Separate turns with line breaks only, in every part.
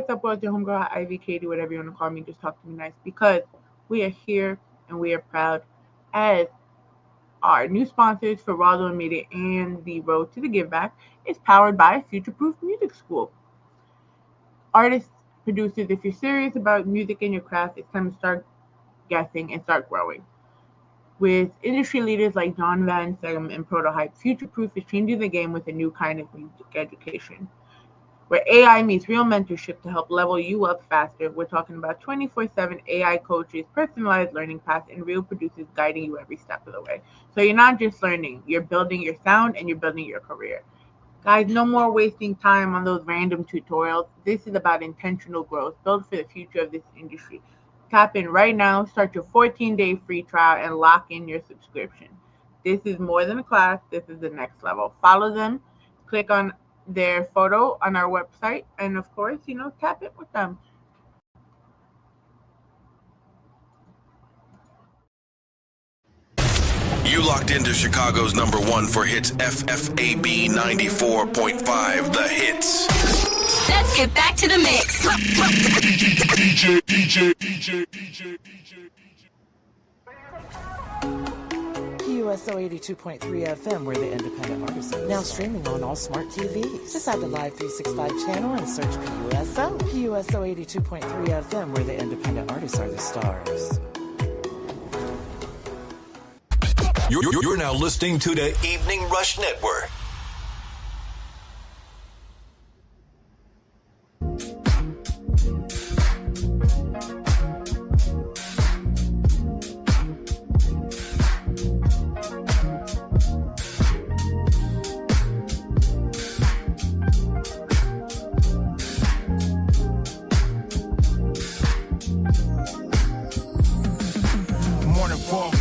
what's up, world? Your homegirl, Ivy, Katie, whatever you want to call me. Just talk to me nice because we are here and we are proud as our new sponsors for Rawrrzone Media and the Road to the Give Back is powered by Futureproof Music School. Artists, producers, if you're serious about music and your craft, it's time to start guessing and start growing. With industry leaders like John von Seggern and Prototype, Futureproof is changing the game with a new kind of music education, where AI meets real mentorship to help level you up faster. We're talking about 24/7 AI coaches, personalized learning paths, and real producers guiding you every step of the way. So you're not just learning, you're building your sound and you're building your career. Guys, no more wasting time on those random tutorials. This is about intentional growth, built for the future of this industry. Tap in right now, start your 14-day free trial, and lock in your subscription. This is more than a class, this is the next level. Follow them, click on their photo on our website, and of course, tap it with them.
You locked into Chicago's #1 for hits, FFAB 94.5, The Hits.
Let's get back to the mix.
USO 82.3 FM, where the independent artists are now streaming on all smart TVs. Just add the Live 365 channel and search PUSO. PUSO 82.3 FM, where the independent artists are the stars.
You're now listening to the Evening Rush Network.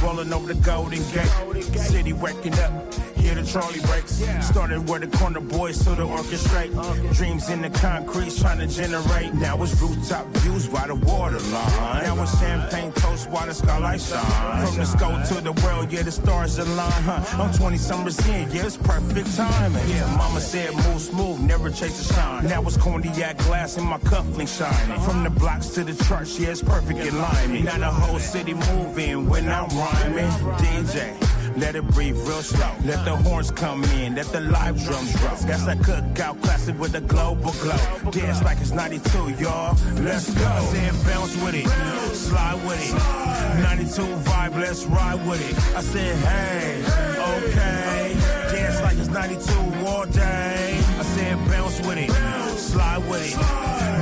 Rolling over the Golden Gate, city waking up, hear the trolley brakes. Started where the corner boys so the orchestrate. Dreams in the concrete trying to generate. Now it's rooftop views by the waterline. Now it's champagne toast while the skylight shine. From the scope to the world, yeah, the stars align. I'm 20 summers in, yeah, it's perfect timing. Yeah, mama said move smooth, never chase the shine. Now it's cognac glass in my cufflink shining. From the blocks to the church, yeah, it's perfect alignment. Now the whole city moving when I'm rhyming. DJ, let it breathe real slow. Let the horns come in, let the live drums drop. That's a cookout classic with a global glow. Dance like it's 92, y'all. Let's go. I said bounce with it, slide with it. 92 vibe, let's ride with it. I said, hey, okay. Dance like it's 92 all day. I said bounce with it, slide with it.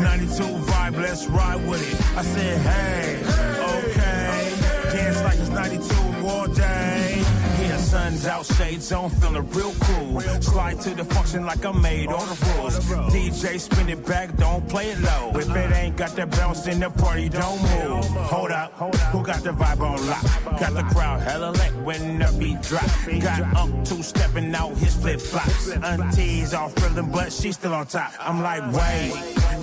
92 vibe, let's ride with it. I said, hey, okay. Dance like it's 92 all day. Yeah, sun's out, shades on, feeling real cool. Slide to the function like I made all the rules. DJ spin it back, don't play it low. If it ain't got that bounce in the party, don't move. Hold up, who got the vibe on lock? Got the crowd hella lit when the beat drop. Got two-stepping out his flip-flops. Auntie's all feeling, but she's still on top. I'm like, wait,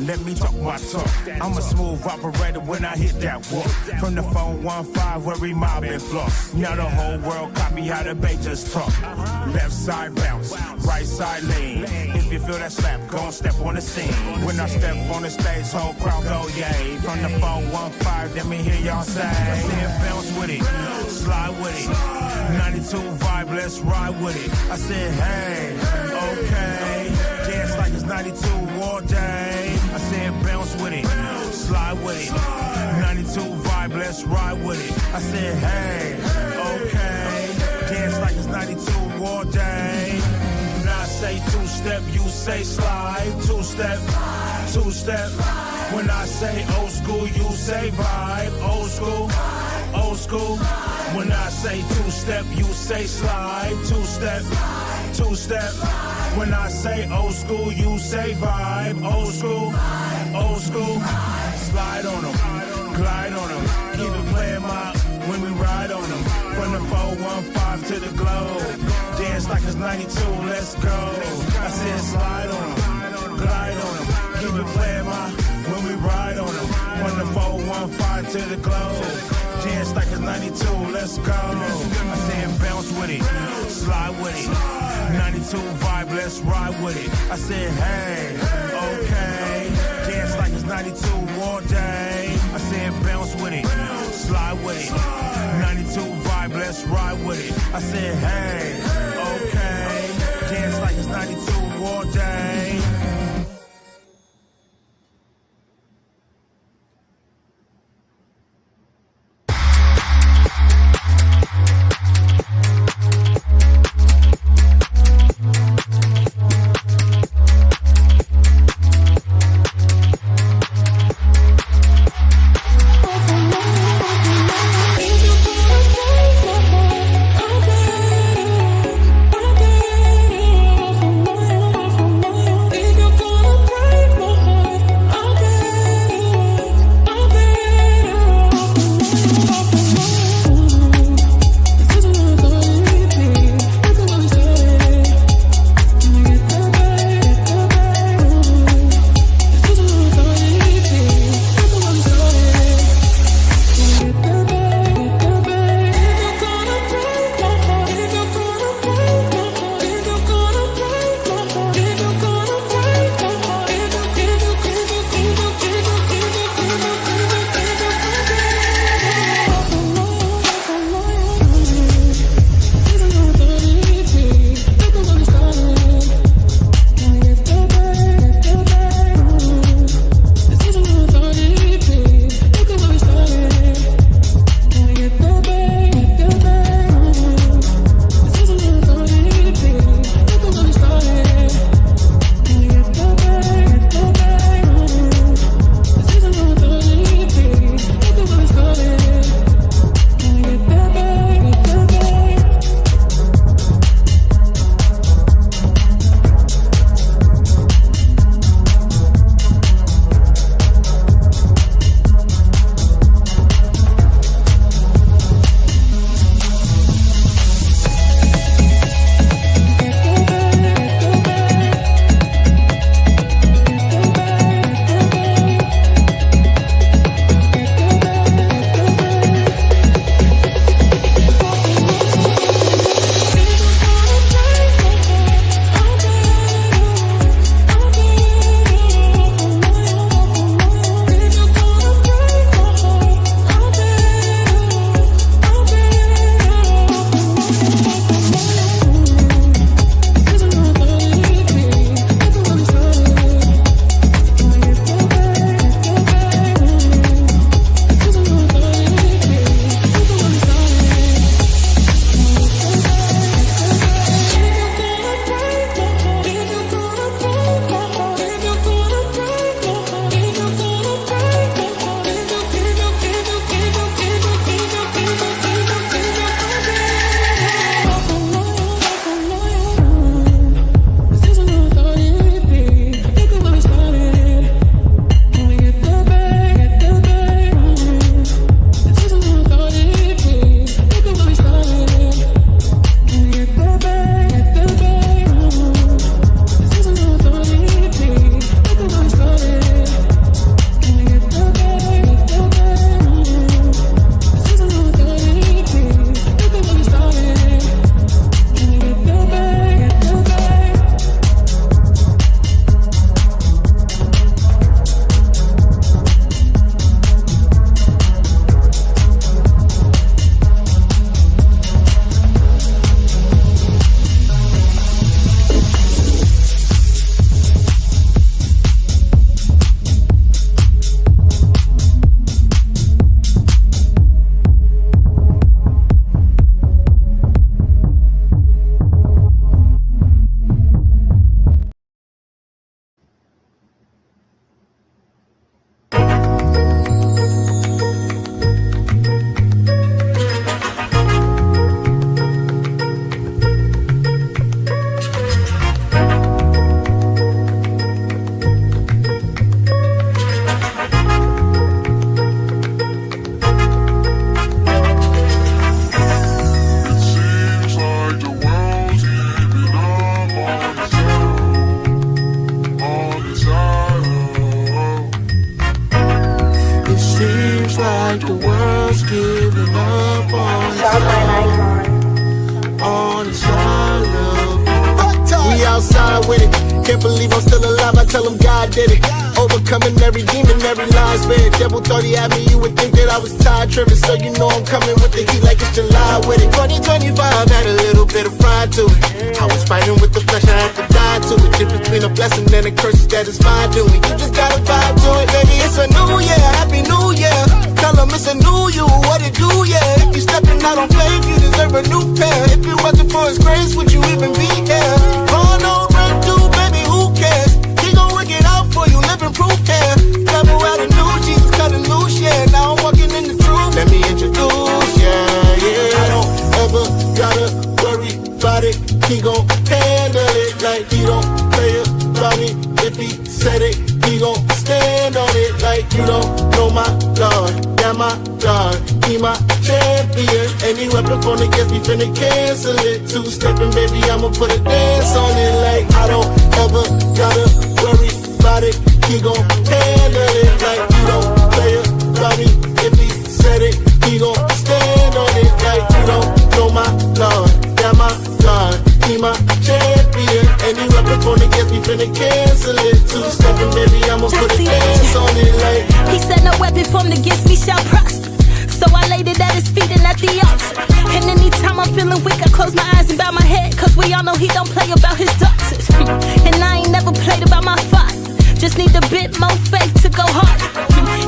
let me talk my talk. I'm a smooth operator when I hit that walk. From the phone 15 where we mobbing floss. Now the whole world copy how the just talk. Left side bounce, right side lean. If you feel that slap, gon' step on the scene. When I step on the stage, whole crowd go yay. From the 415, let me hear y'all say. I said bounce with it, slide with it. 92 vibe, let's ride with it. I said hey, okay. Dance like it's 92 all day. I said bounce with it, slide with it. 92 vibe, let's ride with it. I said hey, okay. Dance like it's 92 all day. When I say two-step, you say slide. Two-step, two-step. When I say old school, you say vibe. Old school, old school. When I say two-step, you say slide. Two-step, two-step. When I say old school, you say vibe. Old school, old school. Slide on them, glide on them. Keep it playing my when we ride on them. From the 415 to the globe. Dance like it's 92, let's go. I said slide on them, glide on them. Keep it playing my when we ride on them. From the 415 to the globe. Dance like it's 92, let's go. I said bounce with it, slide with it. 92 vibe, let's ride with it. I said hey, okay. Dance like it's it's 92 all day. I said bounce with it, slide with it. 92 vibe, let's ride with it. I said, hey, okay. Dance like it's 92 all day.
like the world's giving up on us. On the side, we outside with it.
Can't believe I'm still alive, I tell him God did it. Overcoming every demon, every lie spit. Devil thought he had me, you would think that I was tired tripping. So you know I'm coming with the heat like it's July with it. 2025 had a little bit of pride to it. I was fighting with the flesh, I had to die to it. Difference between a blessing and a curse that is my doing. You just gotta vibe to it, baby. It's a new year, happy new year. Tell them it's a new you, what it do, yeah. If you stepping out on faith, you deserve a new pair. If it wasn't for his grace, would you even be here? Oh no, run through, baby, who cares? He gon' work it out for you, living proof here. Devil out of new, Jesus cut a loose, yeah. Now I'm walking in the truth. Let me introduce, yeah. I don't ever gotta worry about it. He gon' handle it like he don't play about me. If he said it, he gon' stand on it like you don't know my Lord. Yeah, my God, he my champion. Any weapon from against me finna cancel it. Two-stepping, baby, I'ma put a dance on it like I don't ever gotta worry about it. He gon' handle it like you don't play about me. If he said it, he gon' stand on it like you don't know my Lord. Yeah, my God, he my champion. Any weapon from against me finna cancel it. Two-stepping, baby, I'ma put a dance on it like.
He said no weapon formed against me shall prosper. So I laid it at his feet and at the altar. And anytime I'm feeling weak, I close my eyes and bow my head. Cause we all know he don't play about his daughters. And I ain't never played about my father. Just need a bit more faith to go harder.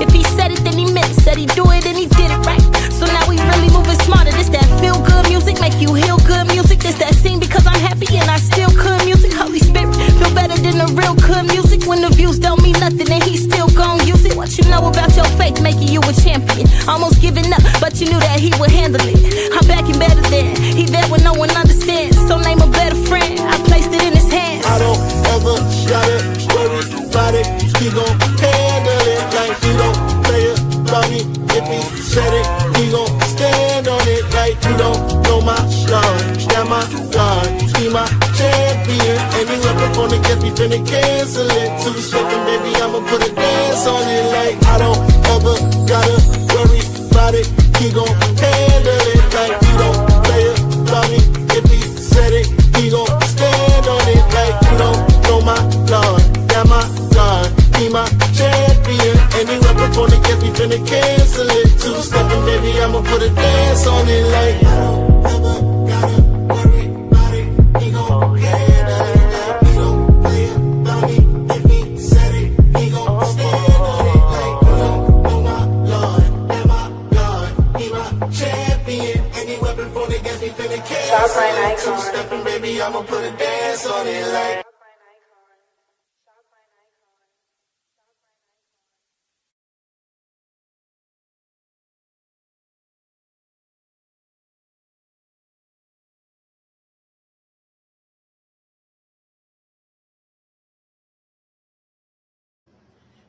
If he said it, then he meant it. Said he do it, and he did it right. So now we really moving smarter. This that feel good music, make you heal good music. This that scene because I'm happy and I still could music. Holy Spirit, feel better than the real good music. When the views don't mean nothing and he still gon' use it. What you know about your faith making you a champion. Almost giving up, but you knew that he would handle it. I'm back and better than he there when no one understands. So name a better friend, I placed it in his hands.
I don't ever gotta worry about it. He gon' handle it like you don't play about me. If he said it, he gon' stand on it like you don't know my Lord. Yeah, my God, he my champion. Any weapon from against me finna cancel it. Two-stepping, baby, I'ma put a dance on it like I don't ever gotta worry about it. He gon' handle it like you don't play about me. If he said it, he gon' stand on it like you don't know my Lord. Yeah, my God, he my champion. Any weapon from against me finna cancel it. Two-stepping, baby, I'ma put a dance on it like I don't ever gotta worry about it. He gon' handle it like he don't play about me. If he said it, he gon' stand on it like you don't know my Lord. Yeah, my God, he my champion. Any weapon from against me finna cancel it. Two-stepping, baby, I'ma put a dance on it like.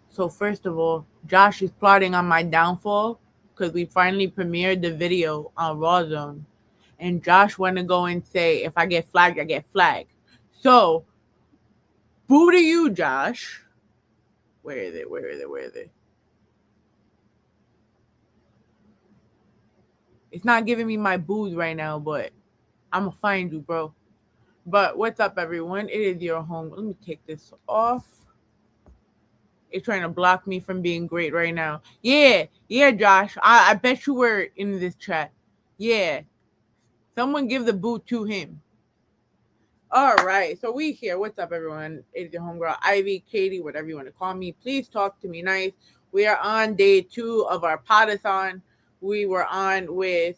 So first of all, Josh is plotting on my downfall because we finally premiered the video on Rawrrzone. And Josh want to go and say, if I get flagged, I get flagged. So, boo to you, Josh. Where is it? It's not giving me my boos right now, but I'm going to find you, bro. But what's up, everyone? It is your home. Let me take this off. It's trying to block me from being great right now. Yeah, Josh. I bet you were in this chat. Yeah. Someone give the boot to him. All right. So we here. What's up, everyone? It's your homegirl, Ivy, Katie, whatever you want to call me. Please talk to me nice. We are on day 2 of our podathon. We were on with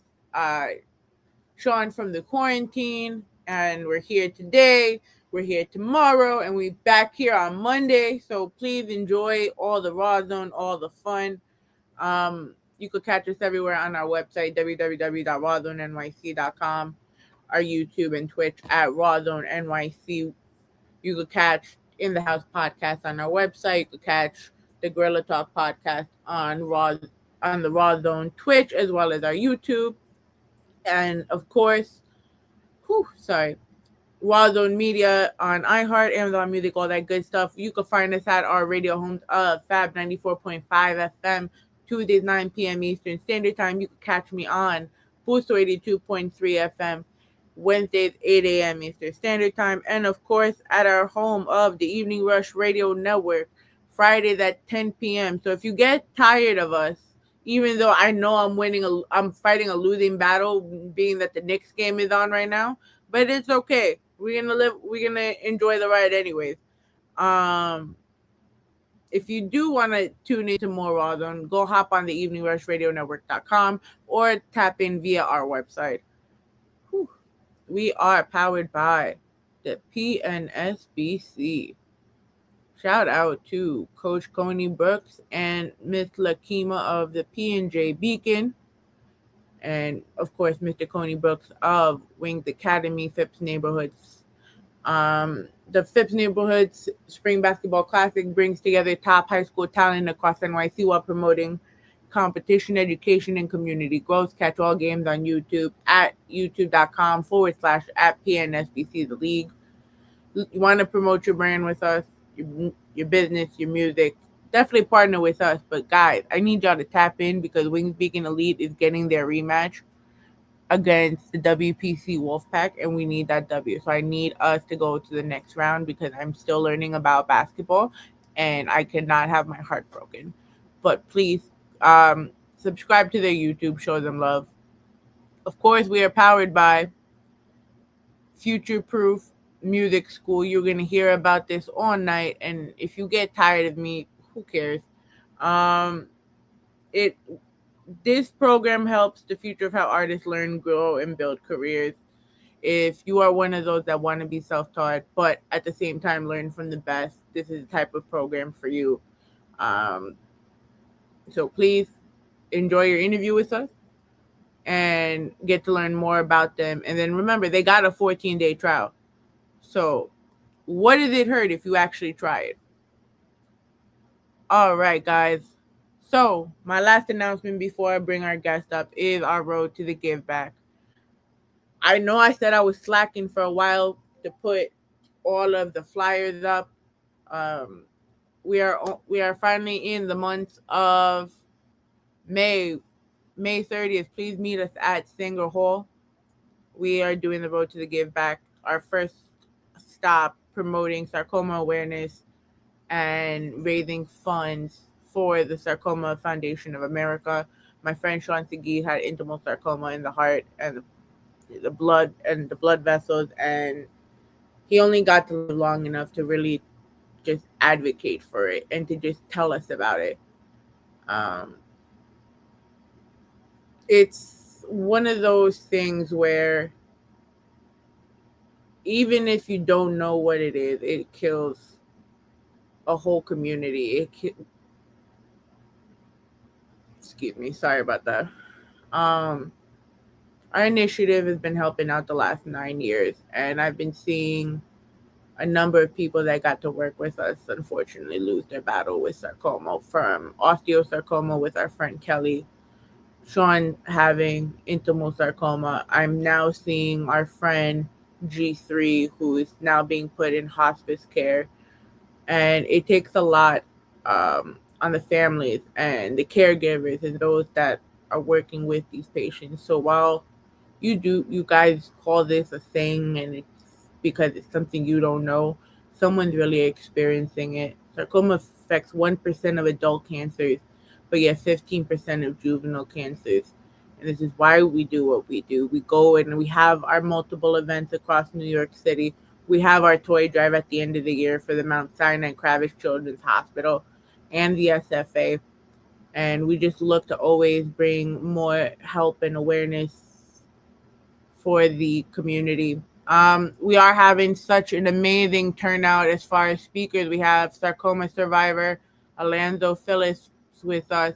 Sean from the quarantine, and we're here today. We're here tomorrow, and we're back here on Monday. So please enjoy all the Rawrrzone, all the fun. You could catch us everywhere on our website, www.rawrzonenyc.com, our YouTube and Twitch at Rawrrzone NYC. You could catch In the House podcast on our website. You could catch the Gorilla Talk podcast on the Rawrrzone Twitch, as well as our YouTube. And of course, Rawrrzone Media on iHeart, Amazon Music, all that good stuff. You can find us at our radio homes of Fab 94.5 FM, Tuesdays 9 p.m. Eastern Standard Time. You can catch me on Booster 82.3 FM Wednesdays, 8 a.m. Eastern Standard Time. And of course, at our home of the Evening Rush Radio Network, Fridays at 10 p.m. So if you get tired of us, even though I know I'm fighting a losing battle, being that the Knicks game is on right now, but it's okay. We're gonna enjoy the ride anyways. Um, if you do want to tune into more Rawrdzone, go hop on the eveningrushradionetwork.com or tap in via our website. Whew. We are powered by the PNSBC. Shout out to Coach Coney Brooks and Miss Lakima of the P&J Beacon. And, of course, Mr. Coney Brooks of Wings Academy, Phipps Neighborhoods. The Phipps Neighborhoods Spring Basketball Classic brings together top high school talent across NYC while promoting competition, education, and community growth. Catch all games on YouTube at youtube.com/@PNSBC The League. You want to promote your brand with us, your business, your music, definitely partner with us. But guys, I need y'all to tap in because Wings Beacon Elite is getting their rematch against the WPC Wolfpack, and we need that W. So I need us to go to the next round because I'm still learning about basketball, and I cannot have my heart broken. But please subscribe to their YouTube, show them love. Of course, we are powered by Futureproof Music School. You're going to hear about this all night, and if you get tired of me, who cares? This program helps the future of how artists learn, grow, and build careers. If you are one of those that want to be self-taught, but at the same time learn from the best, this is the type of program for you. So please enjoy your interview with us and get to learn more about them. And then remember, they got a 14-day trial. So what does it hurt if you actually try it? All right, guys. So my last announcement before I bring our guest up is our road to the give back. I know I said I was slacking for a while to put all of the flyers up. We are finally in the month of May 30th. Please meet us at Singer Hall. We are doing the road to the give back, our first stop promoting sarcoma awareness and raising funds for the Sarcoma Foundation of America. My friend Sean Segui had intimal sarcoma in the heart and the blood vessels, and he only got to live long enough to really just advocate for it and to just tell us about it. It's one of those things where even if you don't know what it is, it kills a whole community. Excuse me, sorry about that. Our initiative has been helping out the last 9 years, and I've been seeing a number of people that got to work with us unfortunately lose their battle with sarcoma, from osteosarcoma with our friend Kelly, Sean having intimal sarcoma. I'm now seeing our friend G3, who is now being put in hospice care, and it takes a lot on the families and the caregivers and those that are working with these patients. So while you guys call this a thing and it's because it's something you don't know, someone's really experiencing it. Sarcoma affects 1% of adult cancers, but yet 15% of juvenile cancers. And this is why we do what we do. We go and we have our multiple events across New York City. We have our toy drive at the end of the year for the Mount Sinai Kravis Children's Hospital and the SFA. And we just look to always bring more help and awareness for the community. We are having such an amazing turnout as far as speakers. We have sarcoma survivor Alonzo Phillips with us.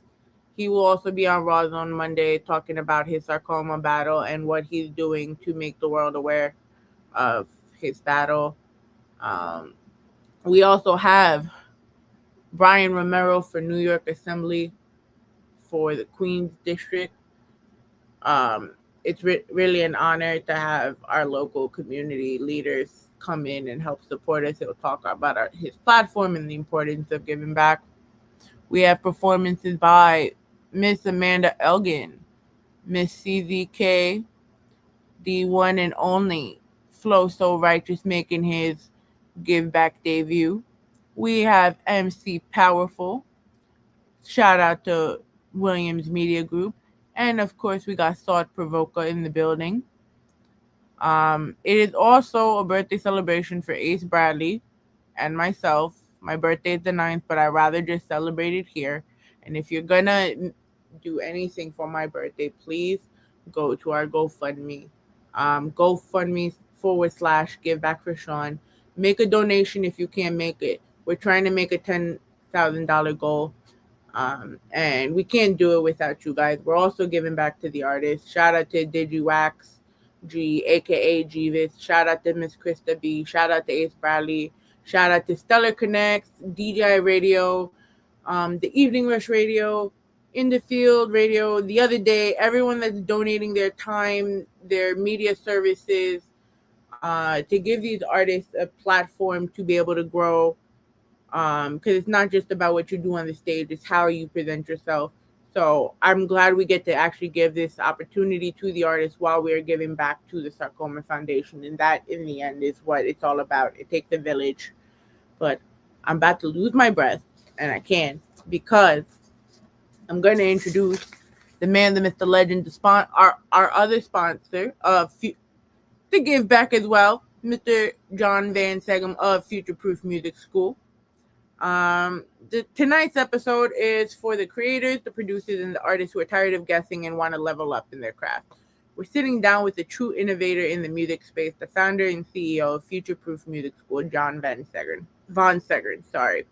He will also be on Rawrdzone Monday talking about his sarcoma battle and what he's doing to make the world aware of his battle. We also have Brian Romero for New York Assembly for the Queens District. It's really an honor to have our local community leaders come in and help support us. He'll talk about his platform and the importance of giving back. We have performances by Miss Amanda Elgin, Miss CZK, the one and only Flow So Righteous making his Give Back debut. We have MC Powerful. Shout out to Williams Media Group. And of course, we got Thought Provoker in the building. It is also a birthday celebration for Ace Bradley and myself. My birthday is the 9th, but I'd rather just celebrate it here. And if you're gonna do anything for my birthday, please go to our GoFundMe. GoFundMe / Give Back for Sean. Make a donation if you can't make it. We're trying to make a $10,000 goal. And we can't do it without you guys. We're also giving back to the artists. Shout out to DigiWax G, aka Jeevis. Shout out to Miss Krista B. Shout out to Ace Bradley. Shout out to Stellar Connects, DJI Radio, the Evening Rush Radio, In the Field Radio. The other day, everyone that's donating their time, their media services, to give these artists a platform to be able to grow. Because it's not just about what you do on the stage, it's how you present yourself. So I'm glad we get to actually give this opportunity to the artists while we're giving back to the Sarcoma Foundation. And that, in the end, is what it's all about. It takes a village. But I'm about to lose my breath, and I can, because I'm going to introduce the man, the myth, the legend, our other sponsor of to give back as well, Mr. John von Seggern of Futureproof Music School. Tonight's episode is for the creators, the producers, and the artists who are tired of guessing and want to level up in their craft. We're sitting down with the true innovator in the music space, the founder and CEO of Futureproof Music School, John von Seggern. Sorry.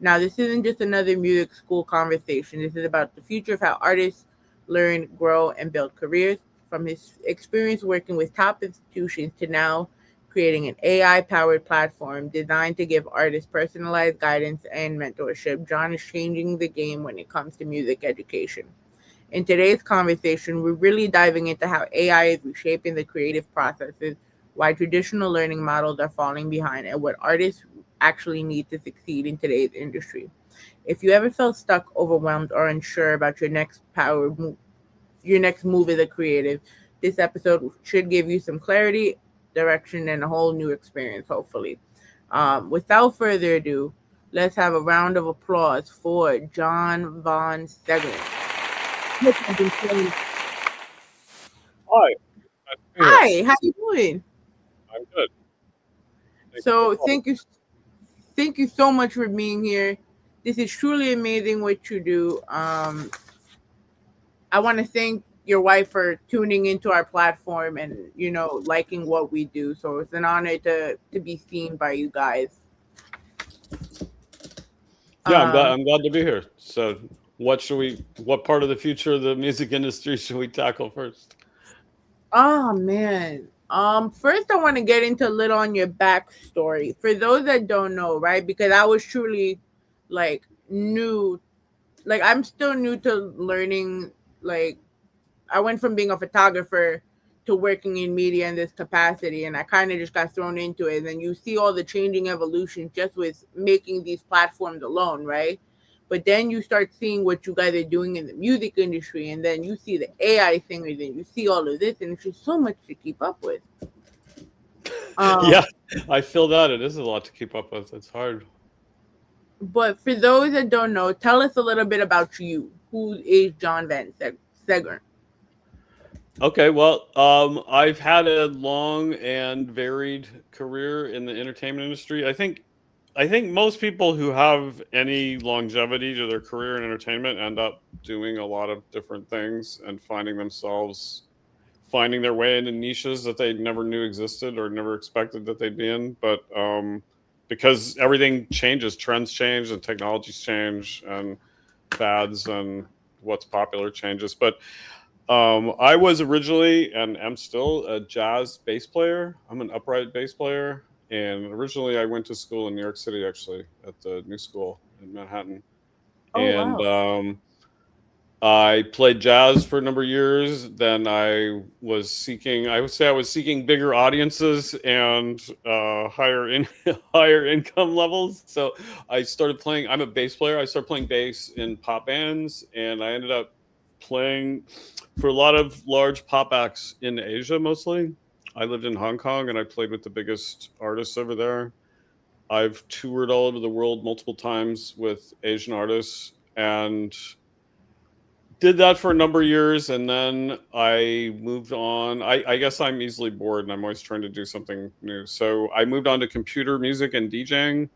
Now, this isn't just another music school conversation. This is about the future of how artists learn, grow, and build careers. From his experience working with top institutions to now creating an AI-powered platform designed to give artists personalized guidance and mentorship, John is changing the game when it comes to music education. In today's conversation, we're really diving into how AI is reshaping the creative processes, why traditional learning models are falling behind, and what artists actually need to succeed in today's industry. If you ever felt stuck, overwhelmed, or unsure about your next move as a creative, this episode should give you some clarity, direction, and a whole new experience, hopefully. Without further ado, let's have a round of applause for John von Seggern. Hi, how you doing?
I'm good.
So thank you so much for being here. This is truly amazing what you do. I want to thank your wife for tuning into our platform and liking what we do. So it's an honor to be seen by you guys.
Yeah, I'm glad to be here. So what part of the future of the music industry should we tackle first?
Oh man. First I want to get into a little on your backstory. For those that don't know, right? Because I was truly new. I'm still new to learning. I went from being a photographer to working in media in this capacity, and I kind of just got thrown into it. And then you see all the changing evolution just with making these platforms alone, right? But then you start seeing what you guys are doing in the music industry, and then you see the AI thing, and then you see all of this, and it's just so much to keep up with.
Yeah, I feel that it is a lot to keep up with. It's hard.
But for those that don't know, tell us a little bit about you. Who is John von Seggern?
Okay, well, I've had a long and varied career in the entertainment industry. I think most people who have any longevity to their career in entertainment end up doing a lot of different things and finding their way into niches that they never knew existed or never expected that they'd be in. But because everything changes, trends change and technologies change and fads and what's popular changes. But I was originally and am still a jazz bass player. I'm an upright bass player. And originally I went to school in New York City, actually, at the New School in Manhattan.
Oh,
and
wow.
I played jazz for a number of years. Then I was seeking bigger audiences and higher income levels. So I started playing. I'm a bass player. I started playing bass in pop bands, and I ended up playing for a lot of large pop acts in Asia mostly. I lived in Hong Kong and I played with the biggest artists over there. I've toured all over the world multiple times with Asian artists and did that for a number of years. And then I moved on. I guess I'm easily bored and I'm always trying to do something new. So I moved on to computer music and DJing.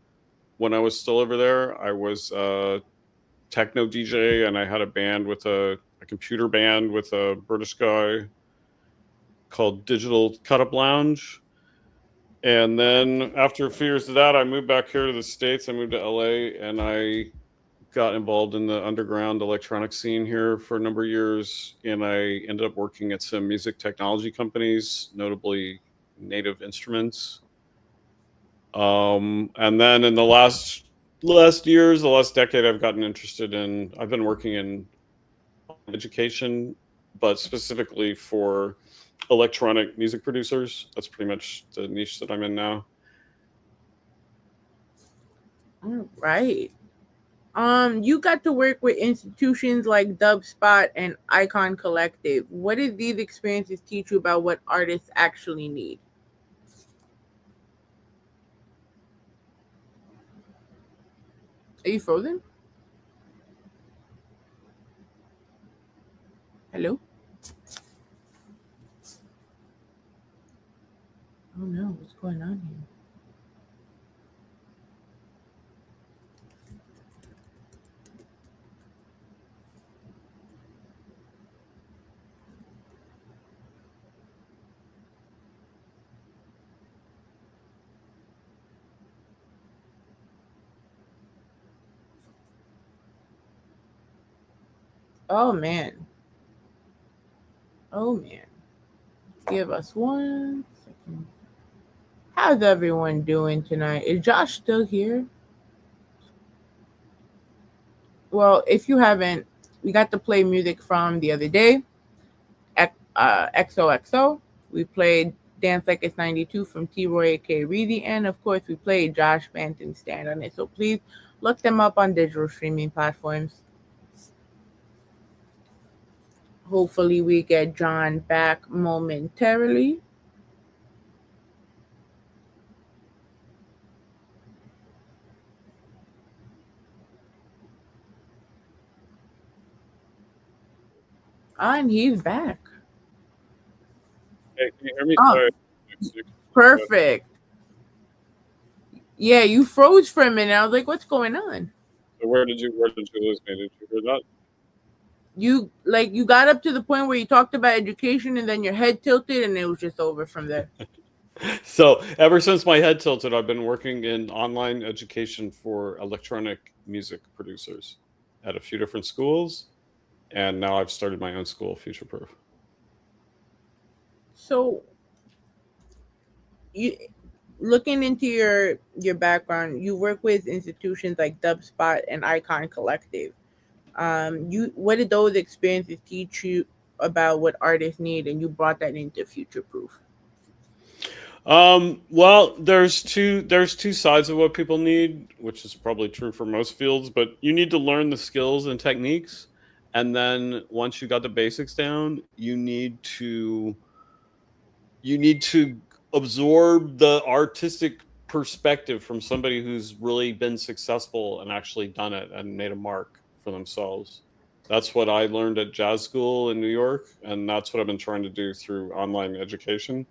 When I was still over there, I was a techno DJ and I had a band with a computer band with a British guy called Digital Cut Up Lounge. And then after a few years of that, I moved back here to the States. I moved to LA and I got involved in the underground electronic scene here for a number of years. And I ended up working at some music technology companies, notably Native Instruments. And then in the last decade, I've gotten interested in, I've been working in education, but specifically for electronic music producers. That's pretty much the niche that I'm in now.
All right. You got to work with institutions like Dubspot and Icon Collective. What did these experiences teach you about what artists actually need? Are you frozen? Hello? Oh no, what's going on here? Oh man. Oh man. Give us 1 second. How's everyone doing tonight? Is Josh still here? Well, if you haven't, we got to play music from the other day. XOXO. We played Dance Like It's 92 from T-Roy aka Reezy. And of course, we played Josh Banton's Stand on It. So please look them up on digital streaming platforms. Hopefully we get John back momentarily. And he's back.
Hey, can you hear me?
Oh, perfect. Yeah, you froze for a minute. I was like, what's going on?
So where did you lose me? Did you hear that?
You got up to the point where you talked about education and then your head tilted and it was just over from there.
So ever since my head tilted, I've been working in online education for electronic music producers at a few different schools. And now I've started my own school, Futureproof.
So you looking into your background, you work with institutions like Dubspot and Icon Collective. What did those experiences teach you about what artists need, and you brought that into Futureproof?
Well, there's two sides of what people need, which is probably true for most fields, but you need to learn the skills and techniques. And then once you got the basics down, you need to absorb the artistic perspective from somebody who's really been successful and actually done it and made a mark for themselves. That's what I learned at jazz school in New York, and that's what I've been trying to do through online education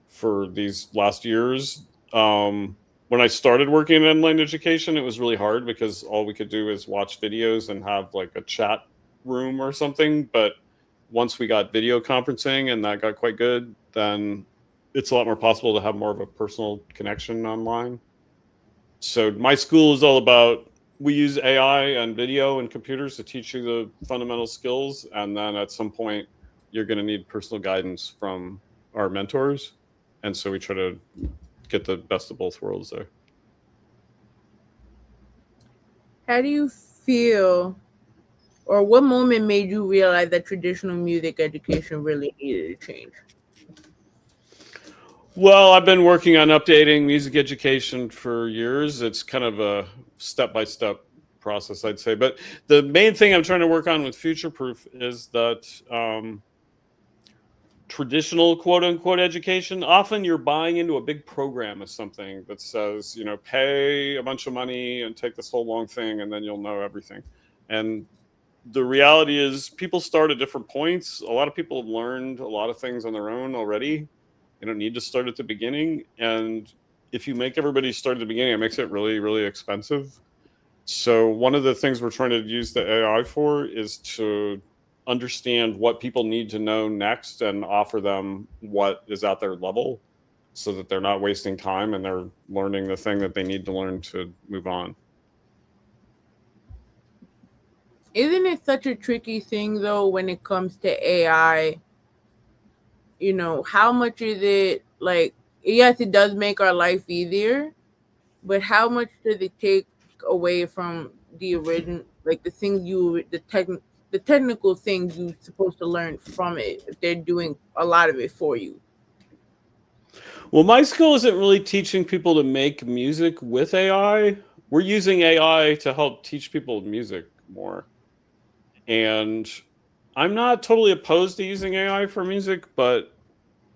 for these last years. When I started working in online education, it was really hard because all we could do is watch videos and have like a chat room or something. But once we got video conferencing and that got quite good, then it's a lot more possible to have more of a personal connection online. So my school is all about, we use AI and video and computers to teach you the fundamental skills. And then at some point, you're going to need personal guidance from our mentors. And so we try to get the best of both worlds there.
How do you feel, or what moment made you realize that traditional music education really needed to change?
Well, I've been working on updating music education for years. It's kind of a step-by-step process, I'd say. But the main thing I'm trying to work on with Futureproof is that traditional quote unquote education, often you're buying into a big program of something that says, you know, pay a bunch of money and take this whole long thing and then you'll know everything. And the reality is people start at different points. A lot of people have learned a lot of things on their own already. You don't need to start at the beginning. And if you make everybody start at the beginning, it makes it really, really expensive. So one of the things we're trying to use the AI for is to understand what people need to know next and offer them what is at their level so that they're not wasting time and they're learning the thing that they need to learn to move on.
Isn't it such a tricky thing though when it comes to AI? You know, how much is it like, yes, it does make our life easier, but how much does it take away from the original, like the things the technical things you're supposed to learn from it if they're doing a lot of it for you?
Well, my school isn't really teaching people to make music with AI. We're using AI to help teach people music more. And I'm not totally opposed to using AI for music, but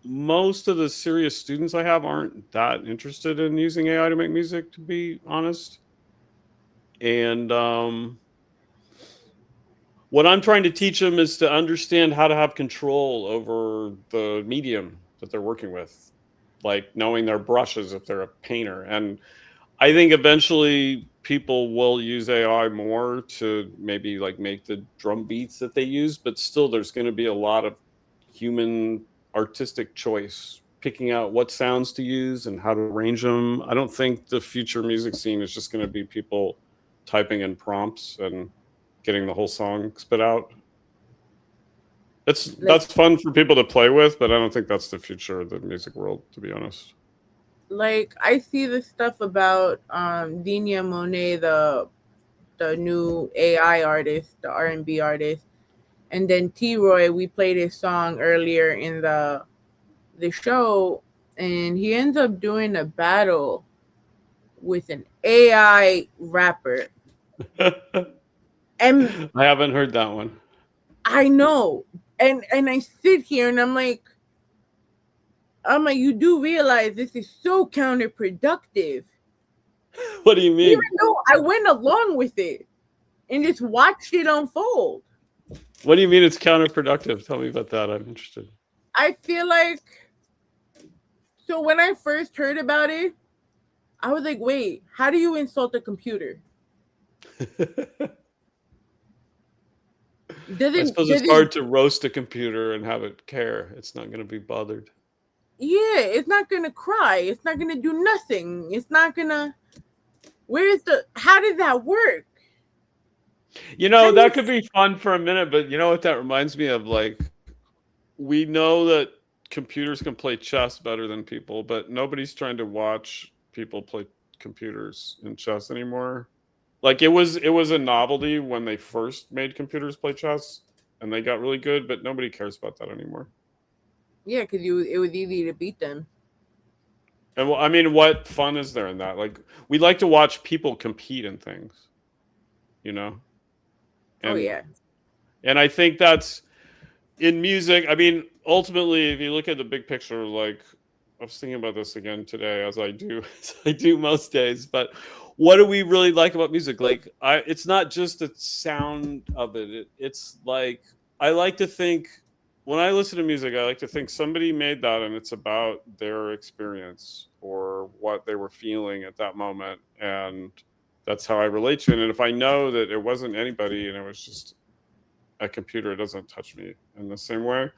most of the serious students I have aren't that interested in using AI to make music, to be honest. And what I'm trying to teach them is to understand how to have control over the medium that they're working with, like knowing their brushes if they're a painter. And I think eventually people will use AI more to maybe like make the drum beats that they use, but still there's going to be a lot of human artistic choice, picking out what sounds to use and how to arrange them. I don't think the future music scene is just going to be people typing in prompts and getting the whole song spit out. That's fun for people to play with, but I don't think that's the future of the music world, to be honest.
Like I see the stuff about Dina Monet, the new AI artist, the R&B artist, and then T-Roy. We played his song earlier in the show, and he ends up doing a battle with an AI rapper. And
I haven't heard that one.
I know, and I sit here and I'm like, you do realize this is so counterproductive.
What do you mean?
Even though I went along with it and just watched it unfold.
What do you mean it's counterproductive? Tell me about that. I'm interested.
I feel like, so when I first heard about it, I was like, wait, how do you insult a computer?
I suppose it's hard to roast a computer and have it care. It's not going to be bothered.
Yeah, it's not going to cry. It's not going to do nothing. It's not going to... How did that work?
You know, that could be fun for a minute, but you know what that reminds me of? Like, we know that computers can play chess better than people, but nobody's trying to watch people play computers in chess anymore. Like it was a novelty when they first made computers play chess and they got really good, but nobody cares about that anymore.
Yeah, because it was easy to beat them.
And I mean, what fun is there in that? Like, we like to watch people compete in things, you know? And,
yeah.
And I think that's in music. I mean, ultimately, if you look at the big picture, like I was thinking about this again today, as I do most days, but what do we really like about music? Like, it's not just the sound of it. It's like, I like to think, when I listen to music, I like to think somebody made that and it's about their experience or what they were feeling at that moment. And that's how I relate to it. And if I know that it wasn't anybody and it was just a computer, it doesn't touch me in the same way.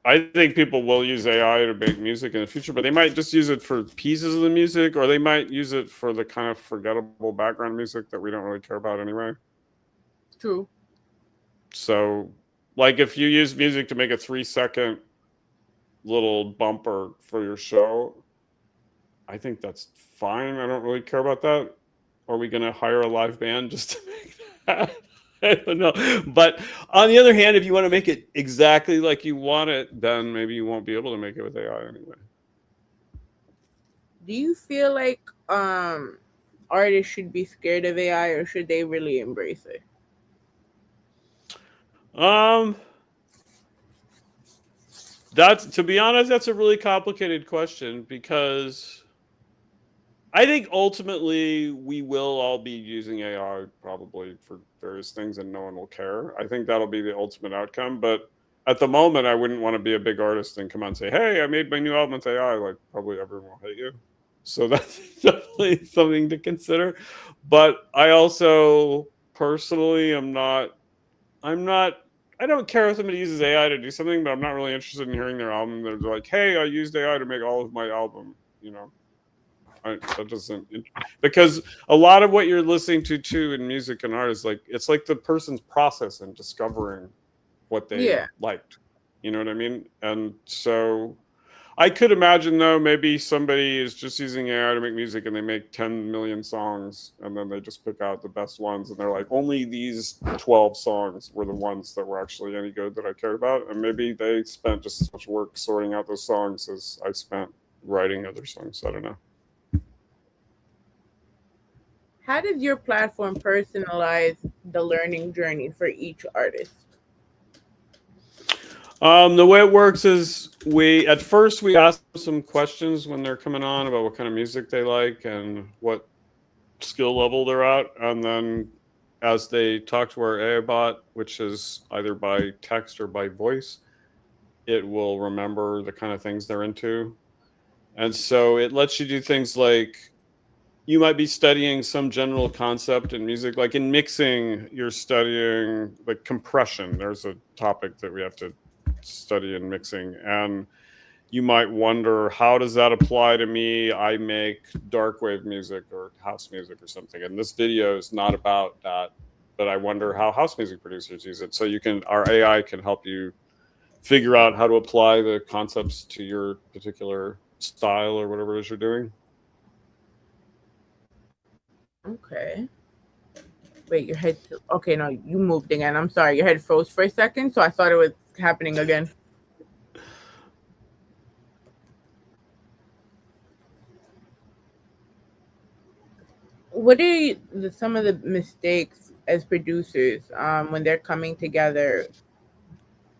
I think people will use AI to make music in the future, but they might just use it for pieces of the music, or they might use it for the kind of forgettable background music that we don't really care about anyway.
True.
So, like, if you use music to make a 3-second little bumper for your show, I think that's fine. I don't really care about that. Are we going to hire a live band just to make that? I don't know. But on the other hand, if you want to make it exactly like you want it, then maybe you won't be able to make it with AI anyway.
Do you feel like artists should be scared of AI or should they really embrace it?
That's, to be honest, that's a really complicated question because I think ultimately we will all be using AI probably for various things and no one will care. I think that'll be the ultimate outcome. But at the moment, I wouldn't want to be a big artist and come out and say, hey, I made my new album with AI. Like, probably everyone will hate you. So that's definitely something to consider. But I also personally I don't care if somebody uses AI to do something, but I'm not really interested in hearing their album. They're like, hey, I used AI to make all of my album, you know. That doesn't, because a lot of what you're listening to in music and art is like, it's like the person's process in discovering what they liked, you know what I mean? And so I could imagine though, maybe somebody is just using AI to make music and they make 10 million songs and then they just pick out the best ones and they're like, only these 12 songs were the ones that were actually any good that I cared about. And maybe they spent just as much work sorting out those songs as I spent writing other songs. I don't know.
How does your platform personalize the learning journey for each artist?
The way it works is at first we ask them some questions when they're coming on about what kind of music they like and what skill level they're at. And then as they talk to our AI bot, which is either by text or by voice, it will remember the kind of things they're into. And so it lets you do things like, you might be studying some general concept in music, like in mixing, you're studying like compression. There's a topic that we have to study in mixing. And you might wonder, how does that apply to me? I make dark wave music or house music or something. And this video is not about that, but I wonder how house music producers use it. So our AI can help you figure out how to apply the concepts to your particular style or whatever it is you're doing.
Okay. Wait, your head. Okay, no, you moved again. I'm sorry. Your head froze for a second, so I thought it was happening again. What are some of the mistakes as producers when they're coming together?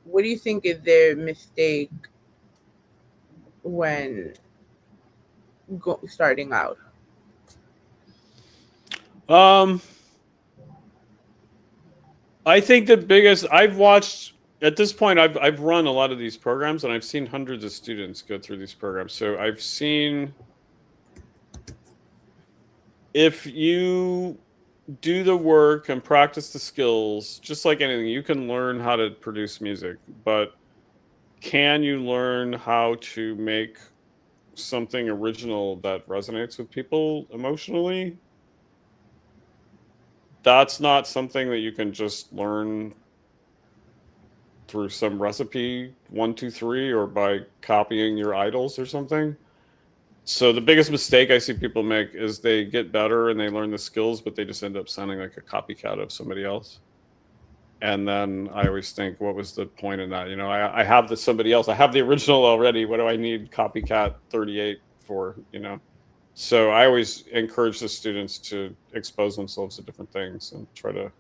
What do you think is their mistake when starting out?
I think the biggest, I've watched at this point, I've run a lot of these programs and I've seen hundreds of students go through these programs. So I've seen, if you do the work and practice the skills, just like anything, you can learn how to produce music, but can you learn how to make something original that resonates with people emotionally? That's not something that you can just learn through some recipe 1, 2, 3 or by copying your idols or something. So the biggest mistake I see people make is they get better and they learn the skills, but they just end up sounding like a copycat of somebody else. And then I always think, what was the point in that? You know, I have somebody else. I have the original already. What do I need copycat 38 for, you know? So I always encourage the students to expose themselves to different things and try to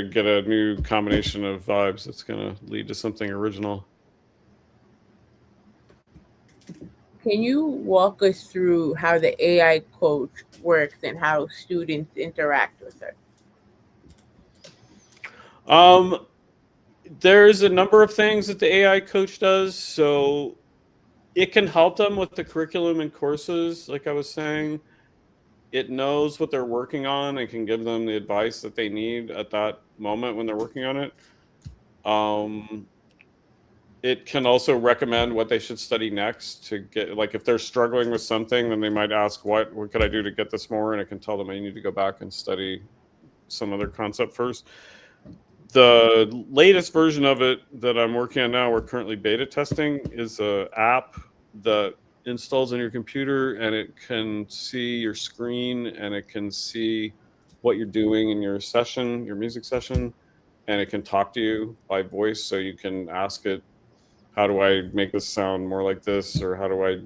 get a new combination of vibes that's going to lead to something original.
Can you walk us through how the AI coach works and how students interact with it?
There's a number of things that the AI coach does. So it can help them with the curriculum and courses. Like I was saying, it knows what they're working on and can give them the advice that they need at that moment when they're working on it. It can also recommend what they should study next to get, like if they're struggling with something, then they might ask, what could I do to get this more? And it can tell them, you need to go back and study some other concept first. The latest version of it that I'm working on now, we're currently beta testing, is an app that installs on your computer and it can see your screen and it can see what you're doing in your session, your music session, and it can talk to you by voice. So you can ask it, how do I make this sound more like this? Or how do I,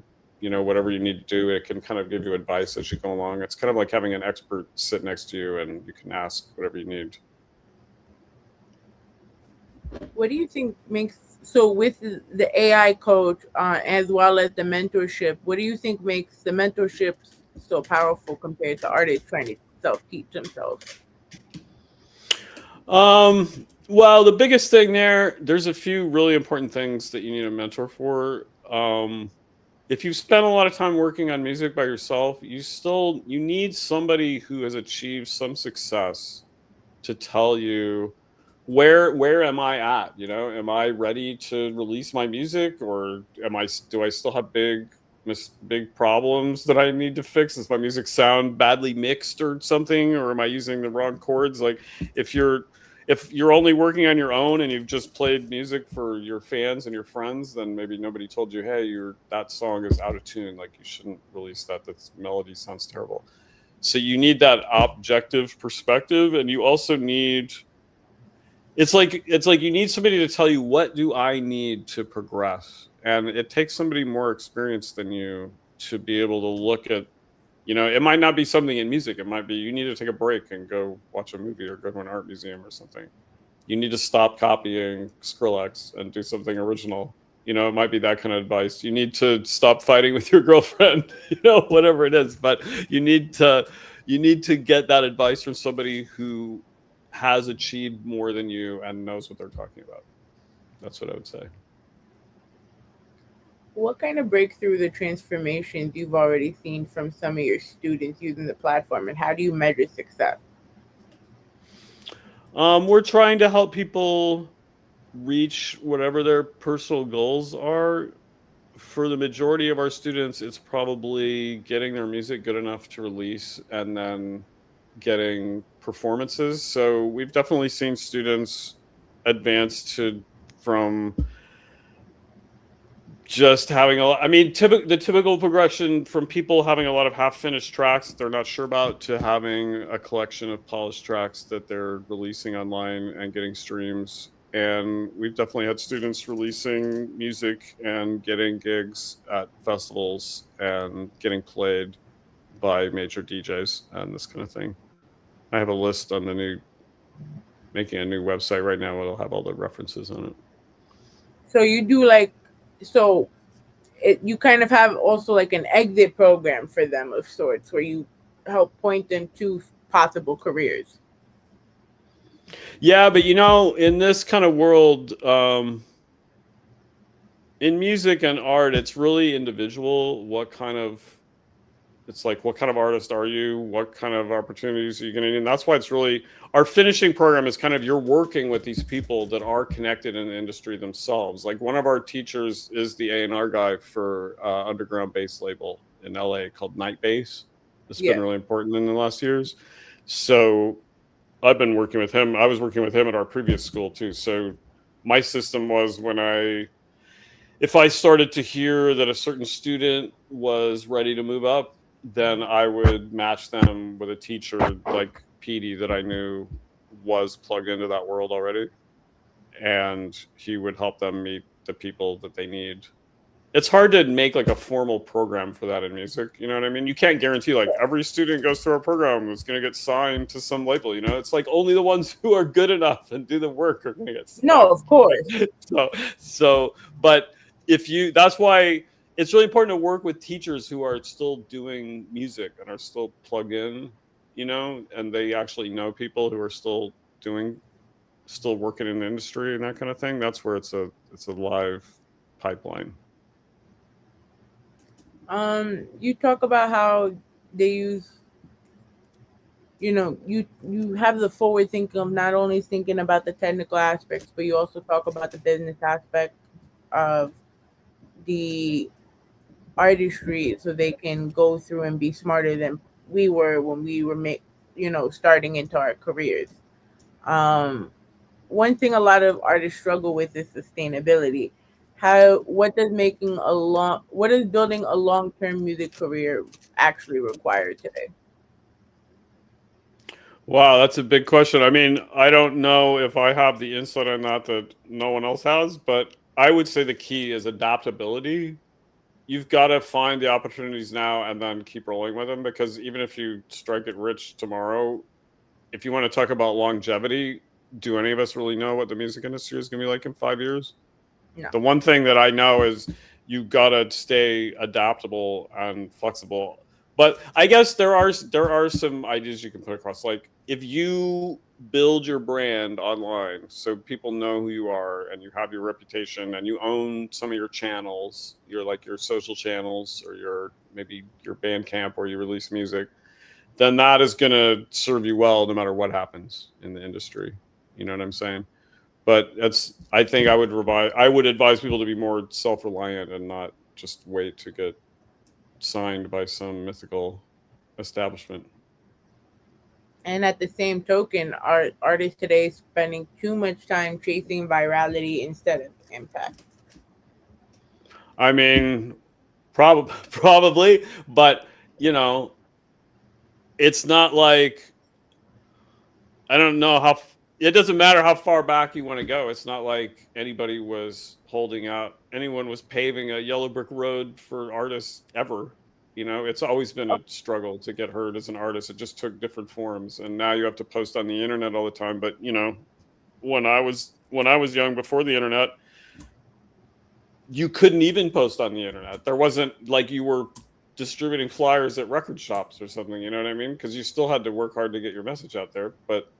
you know, whatever you need to do. It can kind of give you advice as you go along. It's kind of like having an expert sit next to you and you can ask whatever you need.
What do you think makes, so with the AI coach as well as the mentorship, what do you think makes the mentorship so powerful compared to artists trying to self-teach themselves?
Well, the biggest thing there's a few really important things that you need a mentor for. If you spend a lot of time working on music by yourself, you need somebody who has achieved some success to tell you where am I at? You know, am I ready to release my music, or do I still have big problems that I need to fix? Does my music sound badly mixed or something, or am I using the wrong chords? Like if you're only working on your own and you've just played music for your fans and your friends, then maybe nobody told you, hey, that song is out of tune. Like you shouldn't release that. That melody sounds terrible. So you need that objective perspective, and you also need, it's like you need somebody to tell you, what do I need to progress? And it takes somebody more experienced than you to be able to look at, you know, it might not be something in music. It might be you need to take a break and go watch a movie or go to an art museum or something. You need to stop copying Skrillex and do something original. You know, it might be that kind of advice. You need to stop fighting with your girlfriend, you know, whatever it is. But you need to get that advice from somebody who has achieved more than you and knows what they're talking about. That's what I would say.
What kind of breakthrough the transformations you've already seen from some of your students using the platform, and how do you measure success?
We're trying to help people reach whatever their personal goals are. For the majority of our students, it's probably getting their music good enough to release and then getting performances. So we've definitely seen students advance from just having the typical progression from people having a lot of half-finished tracks that they're not sure about to having a collection of polished tracks that they're releasing online and getting streams. And we've definitely had students releasing music and getting gigs at festivals and getting played by major DJs and this kind of thing. I have a list on making a new website right now. It'll have all the references on it.
So you do you kind of have also like an exit program for them of sorts, where you help point them to possible careers.
Yeah, but you know, in this kind of world, in music and art, it's really individual. What kind of artist are you? What kind of opportunities are you getting? And that's why it's really, our finishing program is kind of, you're working with these people that are connected in the industry themselves. Like one of our teachers is the A&R guy for underground bass label in LA called Night Bass. It's been really important in the last years. So I've been working with him. I was working with him at our previous school too. So my system was if I started to hear that a certain student was ready to move up, then I would match them with a teacher like Petey that I knew was plugged into that world already. And he would help them meet the people that they need. It's hard to make like a formal program for that in music. You know what I mean? You can't guarantee like every student goes through our program is going to get signed to some label. You know, it's like only the ones who are good enough and do the work are going to get signed.
No, of course.
But that's why it's really important to work with teachers who are still doing music and are still plugged in, you know, and they actually know people who are still working in the industry and that kind of thing. That's where it's a live pipeline.
You talk about how they use, you know, you have the forward thinking of not only thinking about the technical aspects, but you also talk about the business aspect of the artistry, so they can go through and be smarter than we were when we were starting into our careers. One thing a lot of artists struggle with is sustainability. What does building a long-term music career actually require today?
Wow, that's a big question. I mean, I don't know if I have the insight on that no one else has, but I would say the key is adaptability. you've got to find the opportunities now and then keep rolling with them, because even if you strike it rich tomorrow, if you want to talk about longevity, do any of us really know what the music industry is going to be like in 5 years?
No.
The one thing that I know is you got to stay adaptable and flexible. But I guess there are some ideas you can put across. Like if you build your brand online so people know who you are and you have your reputation and you own some of your channels, your social channels or maybe your Bandcamp where you release music, then that is going to serve you well no matter what happens in the industry. You know what I'm saying? But I think I would advise people to be more self-reliant and not just wait to get signed by some mythical establishment.
And at the same token, artists today spending too much time chasing virality instead of impact.
I mean, probably, but it's not like, I don't know how. It doesn't matter how far back you want to go. It's not like anyone was paving a yellow brick road for artists ever. It's always been a struggle to get heard as an artist. It just took different forms, and now you have to post on the internet all the time. But when I was young, before the internet, you couldn't even post on the internet. There wasn't like you were distributing flyers at record shops or something. You know what I mean? Because you still had to work hard to get your message out there, but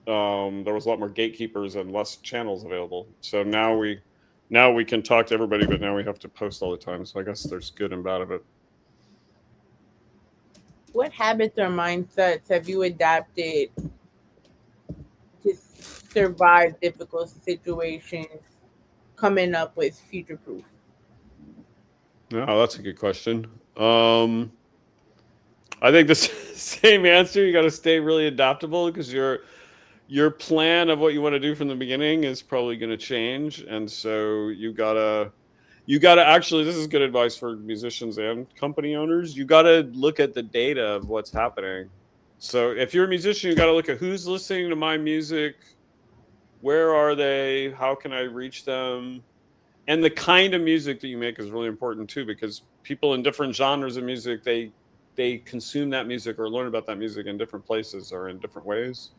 there was a lot more gatekeepers and less channels available. So now we can talk to everybody, but now we have to post all the time. So I guess there's good and bad of it.
What habits or mindsets have you adapted to survive difficult situations coming up with Futureproof?
Oh, that's a good question. I think the same answer. You got to stay really adaptable because your plan of what you want to do from the beginning is probably going to change, and so you gotta actually, this is good advice for musicians and company owners. You gotta look at the data of what's happening. So if you're a musician, you gotta look at who's listening to my music, where are they, how can I reach them, and the kind of music that you make is really important too, because people in different genres of music, they consume that music or learn about that music in different places or in different ways.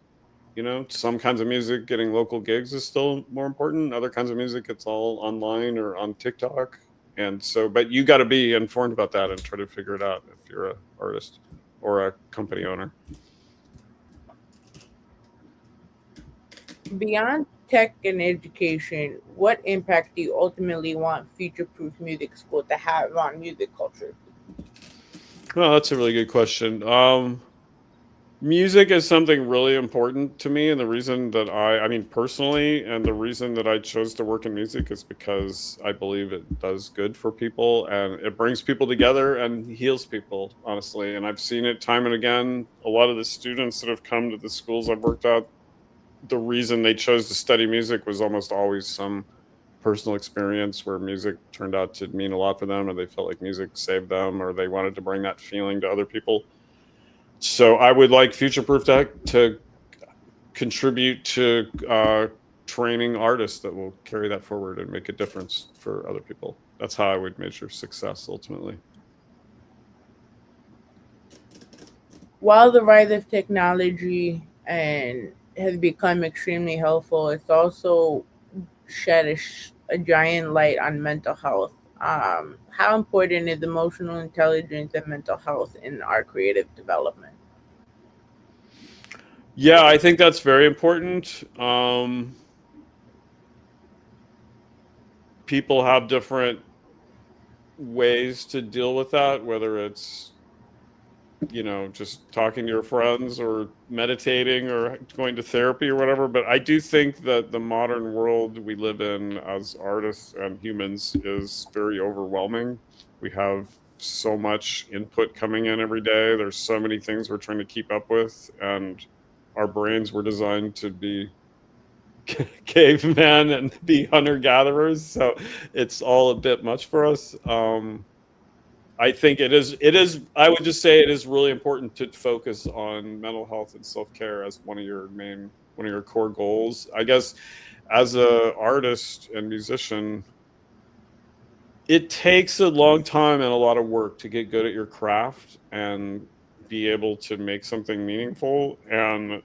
Some kinds of music getting local gigs is still more important. Other kinds of music, it's all online or on TikTok. And so, but you got to be informed about that and try to figure it out if you're an artist or a company owner.
Beyond tech and education, what impact do you ultimately want Futureproof Music School to have on music culture?
Well, that's a really good question. Music is something really important to me, and the reason that personally, and the reason that I chose to work in music is because I believe it does good for people, and it brings people together and heals people, honestly. And I've seen it time and again. A lot of the students that have come to the schools I've worked at, the reason they chose to study music was almost always some personal experience where music turned out to mean a lot for them, or they felt like music saved them, or they wanted to bring that feeling to other people. So I would like Futureproof to contribute to training artists that will carry that forward and make a difference for other people. That's how I would measure success ultimately.
While the rise of technology and has become extremely helpful, it's also shed a giant light on mental health. How important is emotional intelligence and mental health in our creative development?
Yeah, I think that's very important. People have different ways to deal with that, whether it's just talking to your friends or meditating or going to therapy or whatever. But I do think that the modern world we live in as artists and humans is very overwhelming. We have so much input coming in every day. There's so many things we're trying to keep up with, and our brains were designed to be cavemen and be hunter-gatherers. So it's all a bit much for us. I think it is, I would just say it is really important to focus on mental health and self-care as one of your core goals. I guess as an artist and musician, It takes a long time and a lot of work to get good at your craft and be able to make something meaningful. And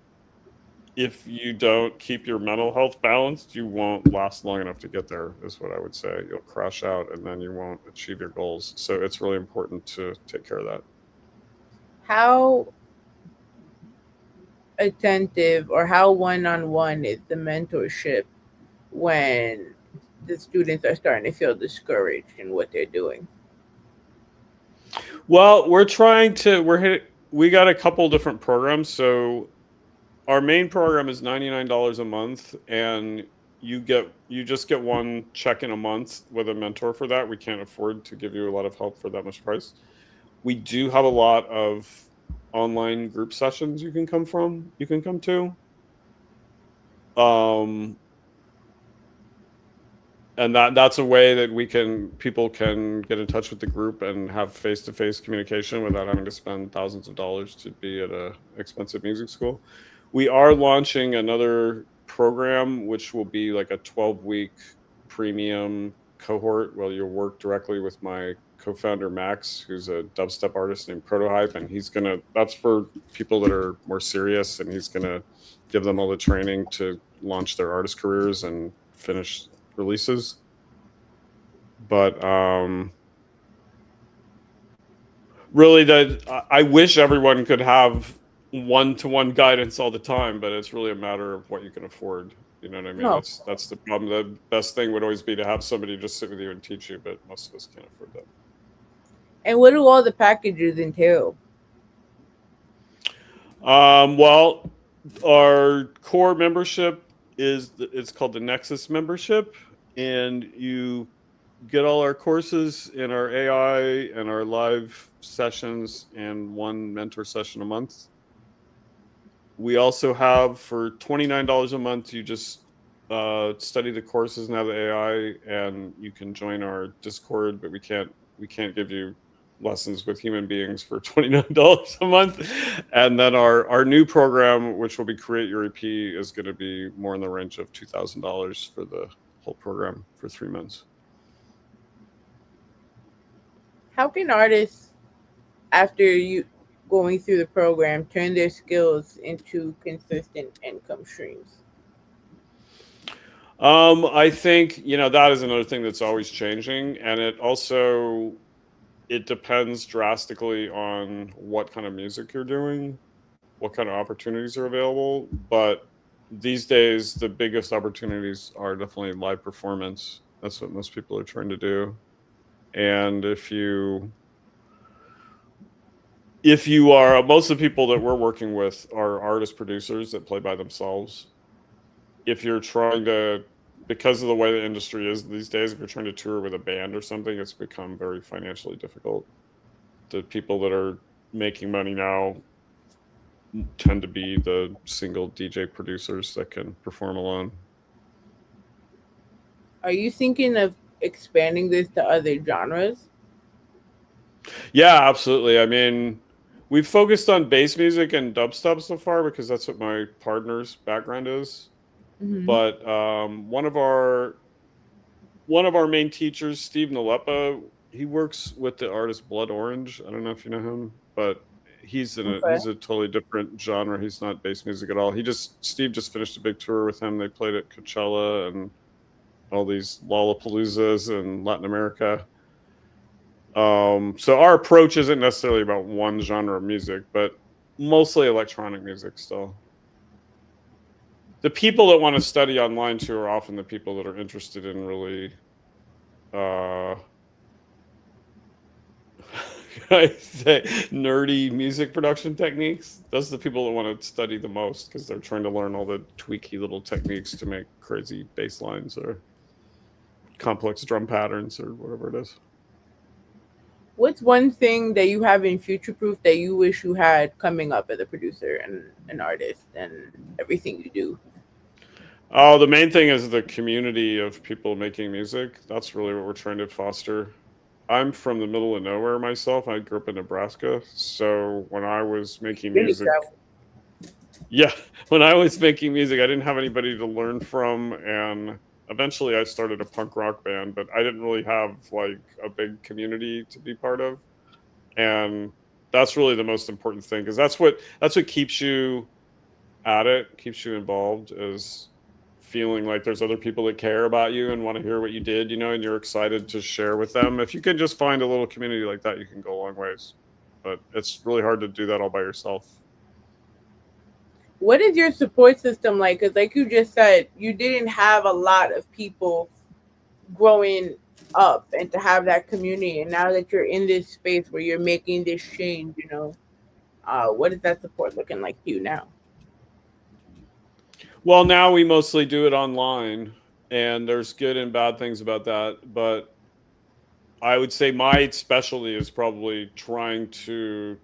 if you don't keep your mental health balanced, you won't last long enough to get there, is what I would say. You'll crash out and then you won't achieve your goals. So it's really important to take care of that.
How attentive or how one-on-one is the mentorship when the students are starting to feel discouraged in what they're doing?
Well, we got a couple different programs. So our main program is $99 a month, and you just get one check in a month with a mentor for that. We can't afford to give you a lot of help for that much price. We do have a lot of online group sessions you can come to. And that's a way that people can get in touch with the group and have face-to-face communication without having to spend thousands of dollars to be at a expensive music school. We are launching another program, which will be like a 12-week premium cohort where you'll work directly with my co-founder Max, who's a dubstep artist named Prototype, and that's for people that are more serious, and he's gonna give them all the training to launch their artist careers and finish releases. But really, I wish everyone could have one-to-one guidance all the time, but it's really a matter of what you can afford. You know what I mean?
No.
That's the problem. The best thing would always be to have somebody just sit with you and teach you, but most of us can't afford that.
And what do all the packages entail?
Well, our core membership it's called the Nexus membership, and you get all our courses and our AI and our live sessions and one mentor session a month. We also have, for $29 a month, you just study the courses and have the AI, and you can join our Discord, but we can't give you lessons with human beings for $29 a month. And then our new program, which will be Create Your EP, is going to be more in the range of $2,000 for the whole program for 3 months.
How can artists, after you going through the program, turn their skills into consistent income streams?
I think, that is another thing that's always changing. And it depends drastically on what kind of music you're doing, what kind of opportunities are available. But these days, the biggest opportunities are definitely live performance. That's what most people are trying to do. And if you are, most of the people that we're working with are artist producers that play by themselves. If you're trying to, because of the way the industry is these days, if you're trying to tour with a band or something, it's become very financially difficult. The people that are making money now tend to be the single DJ producers that can perform alone.
Are you thinking of expanding this to other genres?
Yeah, absolutely. I mean, we've focused on bass music and dubstep so far because that's what my partner's background is. Mm-hmm. But one of our main teachers, Steve Nalepa, he works with the artist Blood Orange. I don't know if you know him, but he's he's a totally different genre. He's not bass music at all. Steve just finished a big tour with him. They played at Coachella and all these Lollapaloozas in Latin America. So our approach isn't necessarily about one genre of music, but mostly electronic music still. The people that want to study online too are often the people that are interested in really I say nerdy music production techniques. Those are the people that want to study the most because they're trying to learn all the tweaky little techniques to make crazy bass lines or complex drum patterns or whatever it is.
What's one thing that you have in Futureproof that you wish you had coming up as a producer and an artist and everything you do?
Oh, the main thing is the community of people making music. That's really what we're trying to foster. I'm from the middle of nowhere myself. I grew up in Nebraska. So when I was making music, when I was making music, I didn't have anybody to learn from. And eventually I started a punk rock band, but I didn't really have like a big community to be part of. And that's really the most important thing, because that's what keeps you at it, keeps you involved, is feeling like there's other people that care about you and want to hear what you did, and you're excited to share with them. If you can just find a little community like that, you can go a long ways. But it's really hard to do that all by yourself.
What is your support system like? Because like you just said, you didn't have a lot of people growing up and to have that community. And now that you're in this space where you're making this change, what is that support looking like to you now?
Well, now we mostly do it online, and there's good and bad things about that. But I would say my specialty is probably trying to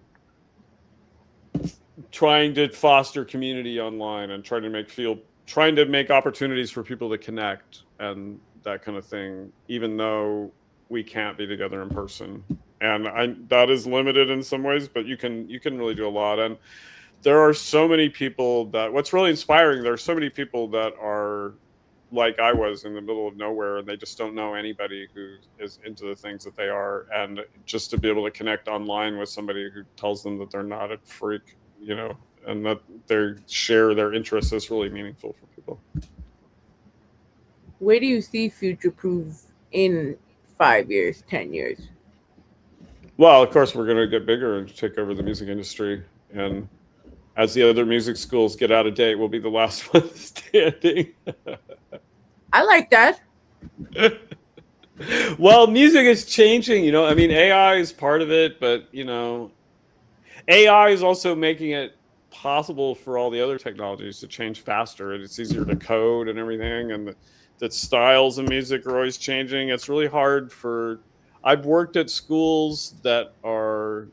foster community online and trying to make opportunities for people to connect and that kind of thing, even though we can't be together in person. And that is limited in some ways, but you can really do a lot. And there are so many people what's really inspiring, there are so many people that are like I was, in the middle of nowhere, and they just don't know anybody who is into the things that they are. And just to be able to connect online with somebody who tells them that they're not a freak, and that they share their interests, is really meaningful for people.
Where do you see Futureproof in 5 years, 10 years?
Well, of course, we're going to get bigger and take over the music industry. And as the other music schools get out of date, we'll be the last one standing.
I like that.
Well, music is changing, I mean, AI is part of it, but, AI is also making it possible for all the other technologies to change faster, and it's easier to code and everything. And the styles of music are always changing. It's really hard I've worked at schools that were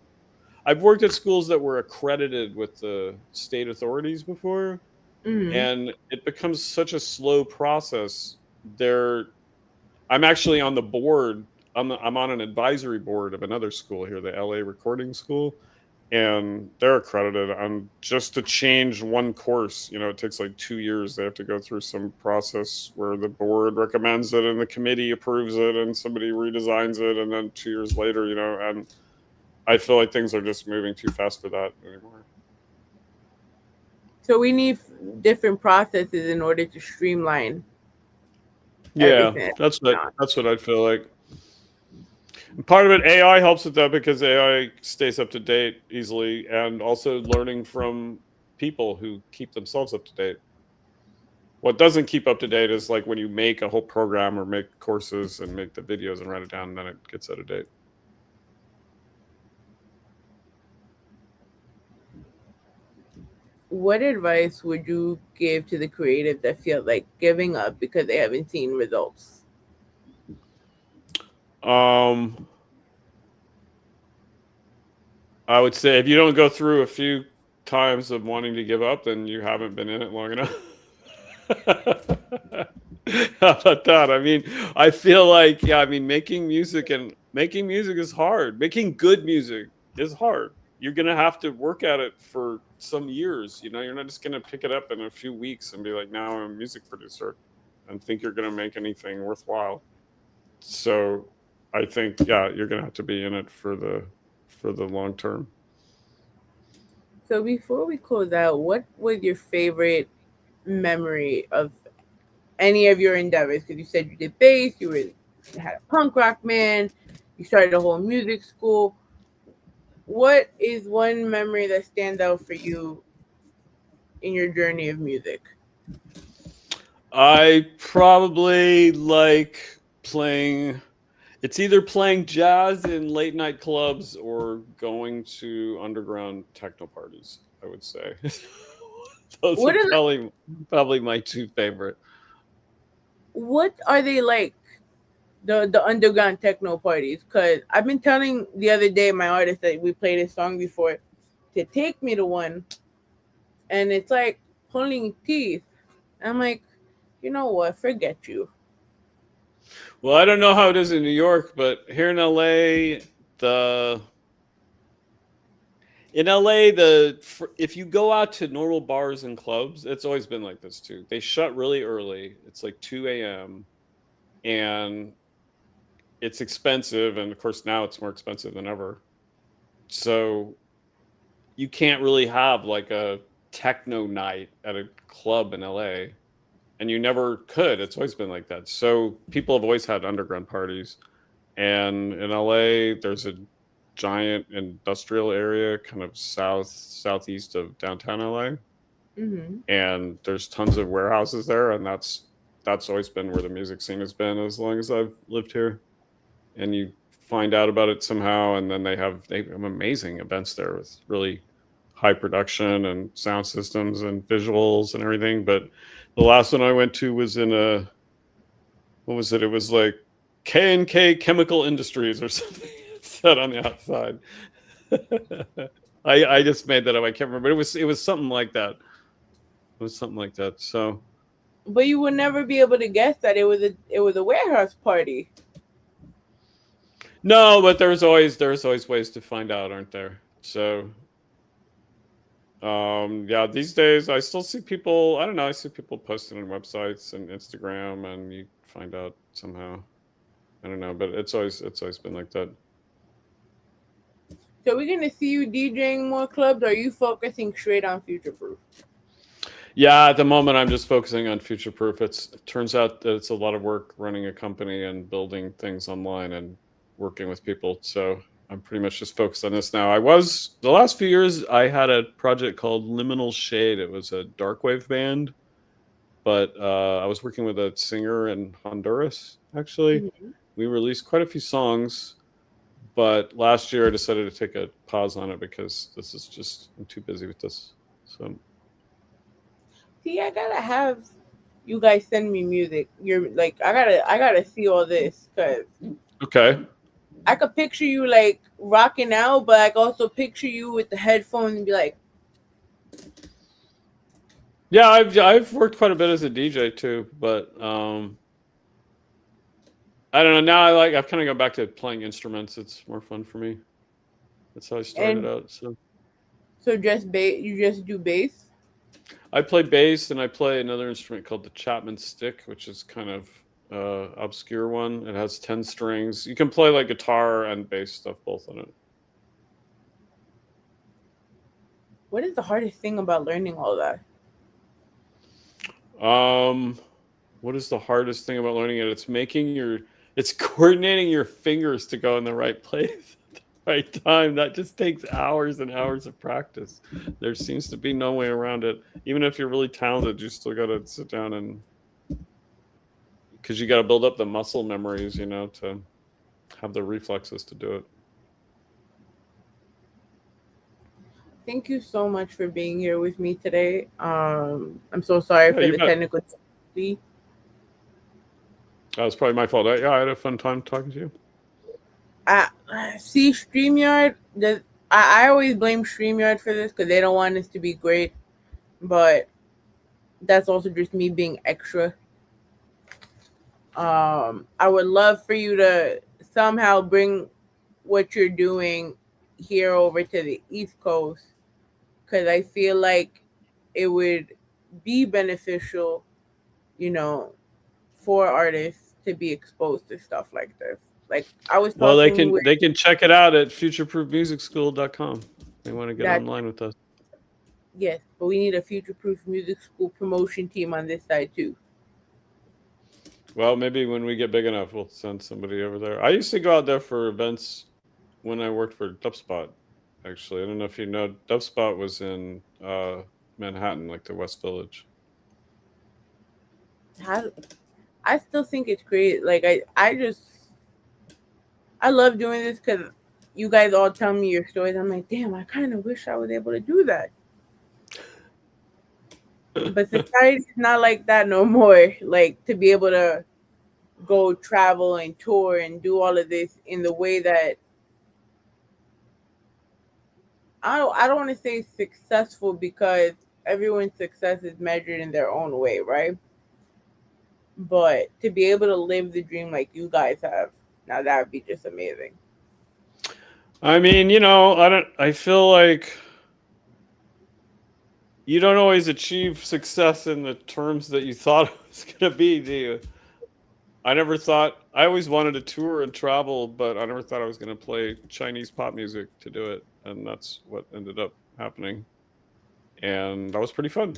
accredited with the state authorities before. Mm-hmm. And it becomes such a slow process. I'm actually on the board. I'm on an advisory board of another school here, the LA Recording School, and they're accredited. And just to change one course, it takes like 2 years. They have to go through some process where the board recommends it and the committee approves it and somebody redesigns it, and then 2 years later, and I feel like things are just moving too fast for that anymore.
So we need different processes in order to streamline.
Yeah, that's what I feel like. And part of it, AI helps with that, because AI stays up to date easily, and also learning from people who keep themselves up to date. What doesn't keep up to date is like when you make a whole program or make courses and make the videos and write it down, and then it gets out of date.
What advice would you give to the creatives that feel like giving up because they haven't seen results?
I would say if you don't go through a few times of wanting to give up, then you haven't been in it long enough. How about that? I mean, I feel like, making music is hard. Making good music is hard. You're going to have to work at it for some years. You're not just going to pick it up in a few weeks and be like, now I'm a music producer, and think you're going to make anything worthwhile. So I think, you're going to have to be in it for the long term.
So before we close out, what was your favorite memory of any of your endeavors? Because you said you did bass, you had a punk rock band, you started a whole music school. What is one memory that stands out for you in your journey of music?
I probably like playing. It's either playing jazz in late night clubs or going to underground techno parties, I would say. Those are probably my two favorite.
What are they like, the underground techno parties? Because I've been telling the other day my artist that we played this song before to take me to one, and it's like pulling teeth. I'm like, you know what? Forget you.
Well, I don't know how it is in New York, but here in LA, In LA, if you go out to normal bars and clubs, it's always been like this too. They shut really early. It's like 2 a.m. and it's expensive, and of course now it's more expensive than ever. So you can't really have like a techno night at a club in LA, and you never could. It's always been like that. So people have always had underground parties, and in LA there's a giant industrial area kind of southeast of downtown LA.
Mm-hmm.
And there's tons of warehouses there, and that's always been where the music scene has been as long as I've lived here. And you find out about it somehow, and then they have amazing events there with really high production and sound systems and visuals and everything. But the last one I went to was in what was it? It was like K&K Chemical Industries or something. Said on the outside. I just made that up. I can't remember. But it was something like that. It was something like that. So,
but you would never be able to guess that it was a warehouse party.
No, but there's always ways to find out, aren't there? So, yeah, these days I still see people. I don't know. I see people posting on websites and Instagram, and you find out somehow. I don't know, but it's always been like that.
So we're gonna see you DJing more clubs, or are you focusing straight on Futureproof?
Yeah, at the moment I'm just focusing on Futureproof. It turns out that it's a lot of work running a company and building things online and working with people. So I'm pretty much just focused on this now. The last few years I had a project called Liminal Shade. It was a darkwave band, but I was working with a singer in Honduras, actually. Mm-hmm. We released quite a few songs. But last year I decided to take a pause on it because I'm too busy with this. So,
see, I gotta have you guys send me music. You're like, I gotta see all this because
okay,
I could picture you like rocking out, but I could also picture you with the headphones and be like,
yeah, I've worked quite a bit as a DJ too, but I don't know. Now I've kind of gone back to playing instruments. It's more fun for me. That's how I started out. So
just bass. You just do bass?
I play bass, and I play another instrument called the Chapman stick, which is kind of obscure one. It has 10 strings. You can play like guitar and bass stuff both on it.
What is the hardest thing about learning all that?
What is the hardest thing about learning it? It's coordinating your fingers to go in the right place at the right time. That just takes hours and hours of practice. There seems to be no way around it. Even if you're really talented, you still got to sit down because you got to build up the muscle memories, to have the reflexes to do it.
Thank you so much for being here with me today. I'm so sorry for the technical difficulty.
That was probably my fault. I had a fun time talking to you.
See, StreamYard, I always blame StreamYard for this because they don't want us to be great. But that's also just me being extra. I would love for you to somehow bring what you're doing here over to the East Coast, because I feel like it would be beneficial, for artists to be exposed to stuff like this. Like I was talking
they can check it out at futureproofmusicschool.com. They want to get online with us.
Yes, but we need a Futureproof Music School promotion team on this side too.
Well, maybe when we get big enough, we'll send somebody over there. I used to go out there for events when I worked for Dubspot, actually. I don't know if you know, Dubspot was in Manhattan, like the West Village.
I still think it's great. Like I love doing this because you guys all tell me your stories. I'm like, damn, I kind of wish I was able to do that. But society's not like that no more. Like to be able to go travel and tour and do all of this in the way that I don't want to say successful, because everyone's success is measured in their own way, right? But to be able to live the dream like you guys have, now that would be just amazing.
I mean, I feel like you don't always achieve success in the terms that you thought it was going to be, do you? I always wanted to tour and travel, but I never thought I was going to play Chinese pop music to do it. And that's what ended up happening. And that was pretty fun,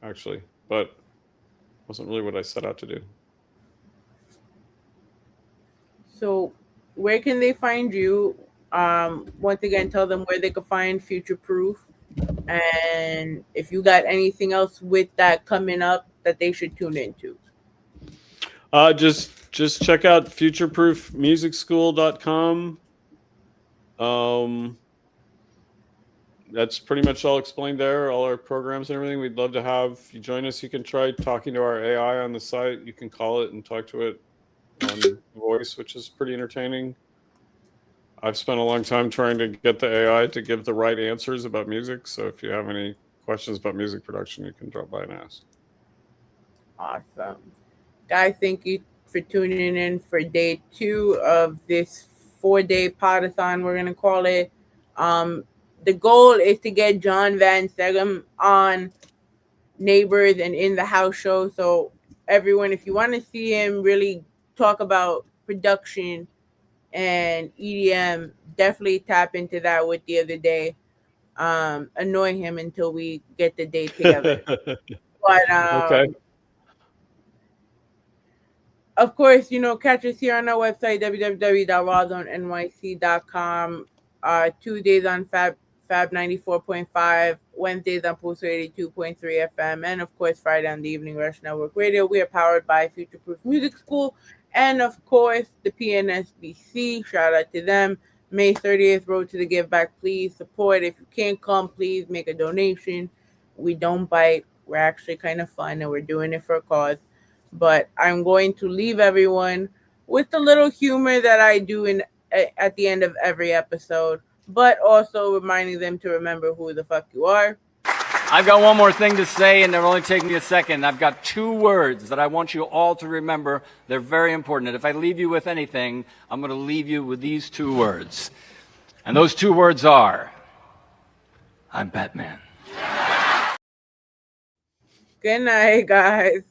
actually, but wasn't really what I set out to do.
So, where can they find you? Once again, tell them where they can find Futureproof, and if you got anything else with that coming up that they should tune into.
Just check out futureproofmusicschool.com. That's pretty much all explained there, all our programs and everything. We'd love to have you join us. You can try talking to our AI on the site. You can call it and talk to it on voice, which is pretty entertaining. I've spent a long time trying to get the AI to give the right answers about music. So if you have any questions about music production, you can drop by and ask.
Awesome. Guys, thank you for tuning in for day 2 of this 4-day podathon, we're going to call it. The goal is to get John von Seggern on Neighbors and In the House show. So everyone, if you want to see him really talk about production and EDM, definitely tap into that with the other day. Annoy him until we get the day together. But
okay.
Of course, catch us here on our website, www.rawrzonenyc.com. Tuesdays on Fab 94.5, Wednesdays on Pulsar 82.3 FM, and of course Friday on the Evening Rush Network Radio. We are powered by Futureproof Music School, and of course the PNSBC. Shout out to them. May 30th, Road to the Give Back. Please support. If you can't come, please make a donation. We don't bite. We're actually kind of fun, and we're doing it for a cause. But I'm going to leave everyone with the little humor that I do at the end of every episode, but also reminding them to remember who the fuck you are.
I've got one more thing to say, and it'll only take me a second. I've got 2 words that I want you all to remember. They're very important. And if I leave you with anything, I'm going to leave you with these 2 words. And those 2 words are, I'm Batman.
Good night, guys.